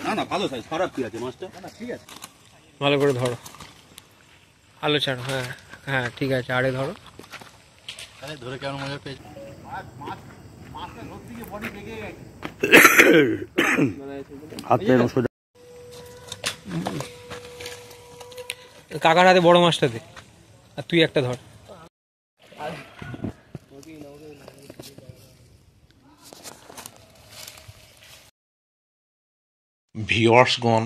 না না ভালো সাইজ, খারাপ কি আছে মাছটা? ঠিক আছে, ভালো করে ধরো, আলো ছাড়ো। হ্যাঁ হ্যাঁ ঠিক আছে, আরে ধরো। ধরে কেমন মজা পেয়েছে। কাকার হাতে বড় মাছটা দে, আর তুই একটা ধর। ভিউয়ার্সগণ,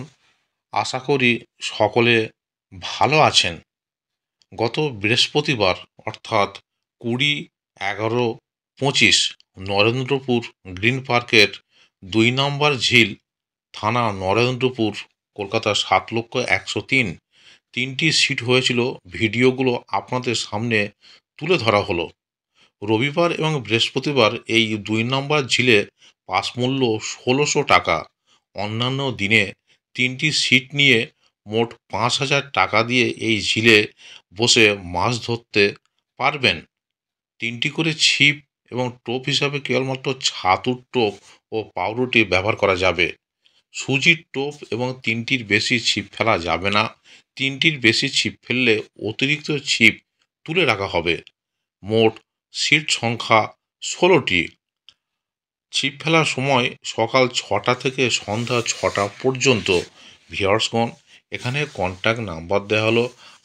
আশা করি সকলে ভালো আছেন। গত বৃহস্পতিবার অর্থাৎ 20/11/25 নরেন্দ্রপুর গ্রিন পার্কের 2 নম্বর ঝিল, থানা নরেন্দ্রপুর, কলকাতা 7,01,03 তিনটি সিট হয়েছিল। ভিডিওগুলো আপনাদের সামনে তুলে ধরা হলো। রবিবার এবং বৃহস্পতিবার এই 2 নম্বর ঝিলে পাস মূল্য 1600 টাকা। অন্যান্য দিনে 3টি সিট নিয়ে মোট 5000 টাকা দিয়ে এই ঝিলে বসে মাছ ধরতে পারবেন। 3টি করে ছিপ এবং টোপ হিসাবে কেবলমাত্র ছাতুর টোপ ও পাউরুটি ব্যবহার করা যাবে। সুজির টোপ এবং 3টির বেশি ছিপ ফেলা যাবে না। 3টির বেশি ছিপ ফেললে অতিরিক্ত ছিপ তুলে রাখা হবে। মোট সিট সংখ্যা 16টি। ছিপ ফেলার সময় সকাল 6টা থেকে সন্ধ্যা 6টা পর্যন্ত। ভিউয়ার্সগণ, এখানে কন্ট্যাক্ট নাম্বার দেওয়া হলো।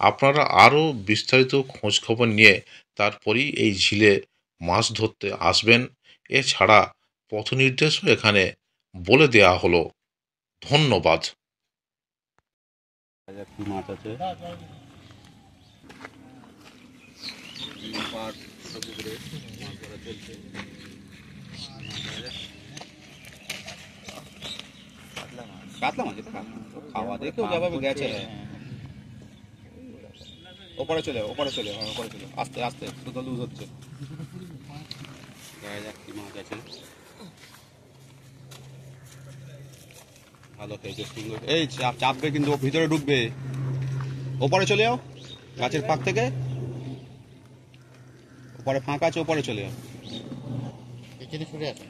আপনারা আরও বিস্তারিত খোঁজখবর নিয়ে তারপরেই এই ঝিলে মাছ ধরতে আসবেন। এছাড়া পথ নির্দেশও এখানে বলে দেওয়া হলো। ধন্যবাদ। কি মাছ আছে? পাট পুকুরে মাছ ধরা চলছে। কাতলা মাছ, খাওয়া দেখেও যেভাবে গেছে। ওপরে চলে, ওপরে চলে, ওপরে চলে, আস্তে আস্তে দুটো লুজ হচ্ছে। দেখা যাক কি মাছ আছে। ভালো খেয়েছে, এই চাপবে কিন্তু ভিতরে ঢুকবে। ওপরে চলে যাও, গাছের ফাঁক থেকে ওপরে ফাঁকা আছে, ওপরে চলে যাও। এখানে সরে আসে।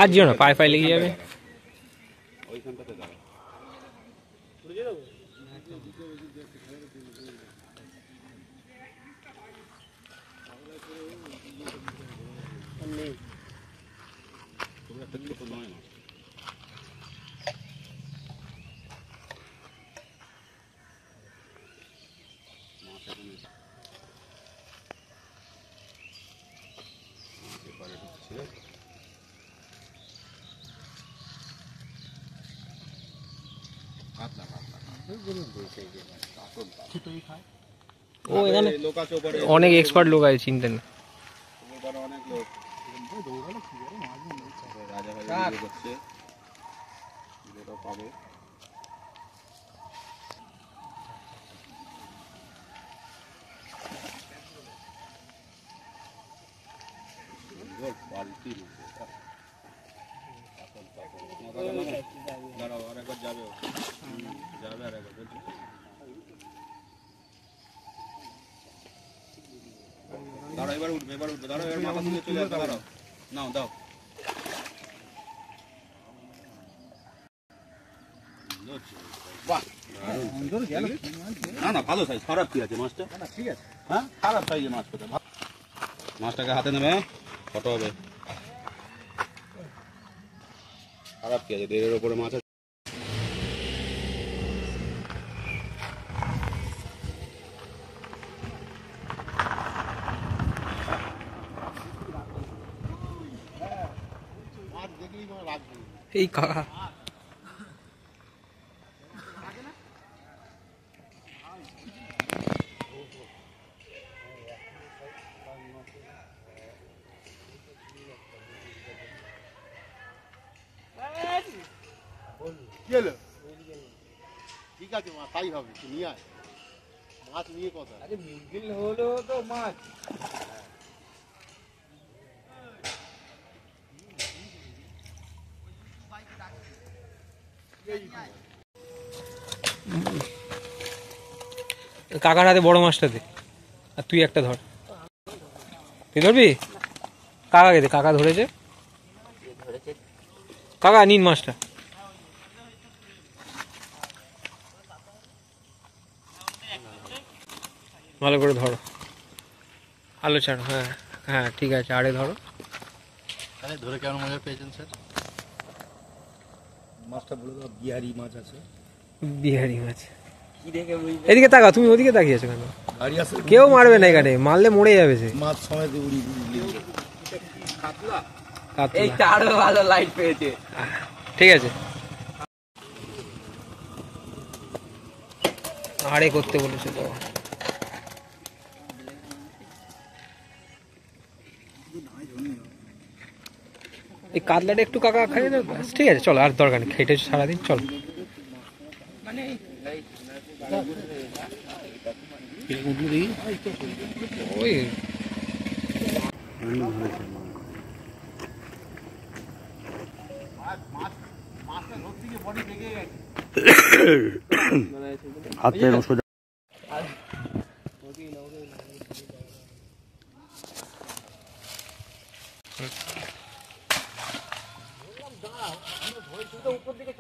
আর যেও না, পায়ে পায়ে লেগে যাবে। ওইখানটাতে দাঁড়া। ও এখানে অনেক এক্সপার্ট লোক আছে, চিন্তা নেই। অনেক লোক করছে, পাবে। বালতি দাঁড়াও, আর একবার যাবে, যাবে আর একবার বলছি। দাঁড়াও, এবার উঠবে, এবার উঠবে। দাঁড়াও, এবার মাথা তুলে চলে আসবে। দাঁড়াও, নাও দাও। না না ভালো সাইজ, খারাপ কি আছে মাছটা? ঠিক আছে, হ্যাঁ খারাপ সাইজের মাছ কোথায়? মাছটাকে হাতে নেবে, ফটো হবে। খারাপ কি আছে? 1.5-এর ওপরে মাছ আছে। এই কাকা ঠিক আছে, মা তাই হবে, তুই নিয়ে আয়। মাছ নিয়ে কথা, আরে মুরগিল হলো তো মাছ। কাকার হাতে বড় মাছটা দে, আর তুই একটা ধর। তুই ধরবি? কাকাকে দে, কাকা ধরেছে। কাকা নিন মাছটা। ভালো করে ধরো, আলো ছাড়ো। হ্যাঁ হ্যাঁ ঠিক আছে, আরে ধরো। ধরে কেমন মজা পেয়েছেন স্যার? মাছটা বলে দাও, বিহারি মাছ আছে। বিহারি মাছ। এদিকে তাকা, তুমি ওদিকে তাকিয়েছো কেন? গাড়ি আছে, কেউ মারবে না এখানে, মারলে মরে যাবে সে। মাছ সমেত উড়ি উড়ি। কাতলা। আরো ভালো লাইট পেয়েছে। ঠিক আছে, আরে করতে বলেছে তো। এই কাতলাটা একটু কাকা খাইয়ে দেবে, ব্যাস। ঠিক আছে চলো, আর দরকার নেই, খেটে সারাদিন চলো। ওই হাতে সোজা উপর দিকে